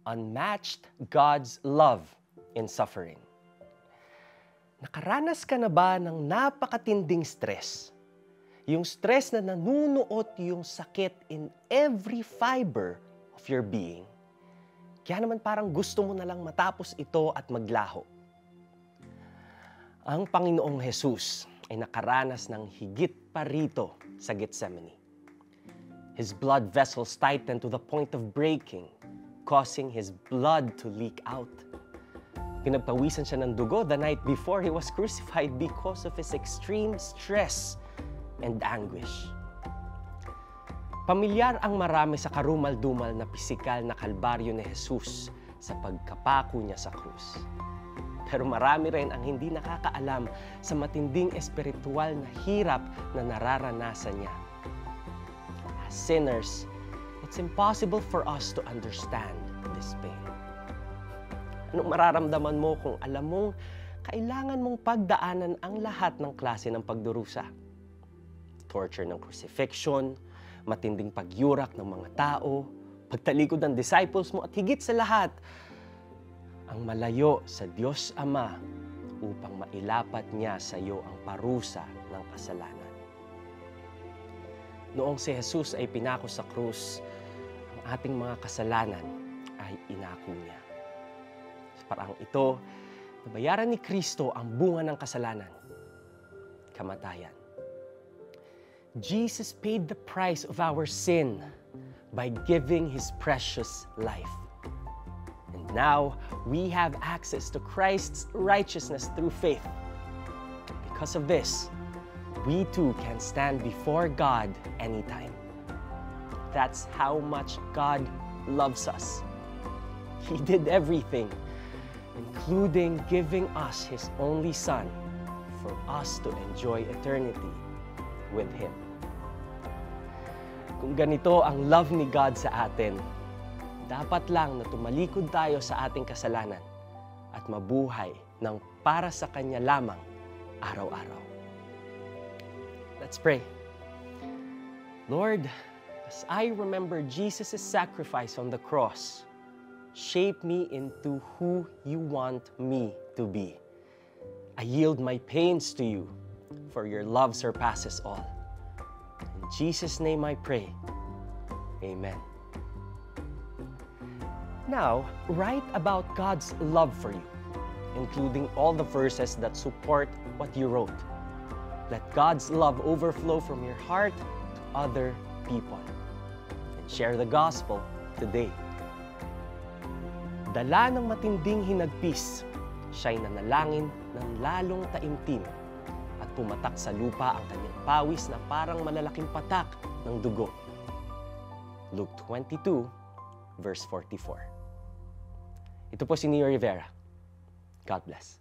unmatched God's love in suffering. Nakaranas ka na ba ng napakatinding stress? Yung stress na nanunuot yung sakit in every fiber of your being. Kaya naman parang gusto mo na lang matapos ito at maglaho. Ang Panginoong Jesus ay nakaranas ng higit pa rito sa Gethsemane. His blood vessels tightened to the point of breaking, causing his blood to leak out. Pinagpawisan siya ng dugo the night before he was crucified because of his extreme stress and anguish. Pamilyar ang marami sa karumal-dumal na pisikal na kalbaryo ni Jesus sa pagkapako niya sa krus. Pero marami rin ang hindi nakakaalam sa matinding espiritual na hirap na nararanasan niya. As sinners, it's impossible for us to understand this pain. Anong mararamdaman mo kung alam mong kailangan mong pagdaanan ang lahat ng klase ng pagdurusa? Torture ng crucifixion, matinding pagyurak ng mga tao, pagtalikod ng disciples mo at higit sa lahat, ang malayo sa Diyos Ama upang mailapat niya sa iyo ang parusa ng kasalanan. Noong si Jesus ay pinako sa krus, ang ating mga kasalanan ay inako niya. Sa paraang ito, nabayaran ni Kristo ang bunga ng kasalanan, kamatayan. Jesus paid the price of our sin by giving His precious life. And now, we have access to Christ's righteousness through faith. Because of this, we too can stand before God anytime. That's how much God loves us. He did everything, including giving us His only Son for us to enjoy eternity with Him. Kung ganito ang love ni God sa atin, dapat lang na tumalikod tayo sa ating kasalanan at mabuhay ng para sa Kanya lamang araw-araw. Let's pray. Lord, as I remember Jesus' sacrifice on the cross, shape me into who you want me to be. I yield my pains to you, for your love surpasses all. In Jesus' name I pray. Amen. Now, write about God's love for you, including all the verses that support what you wrote. Let God's love overflow from your heart to other people. And share the gospel today. Dala ng matinding hinagpis, siya'y nanalangin ng lalong taimtim at pumatak sa lupa ang kanyang pawis na parang malalaking patak ng dugo. Luke 22, verse 44. Ito po si Neo Rivera. God bless.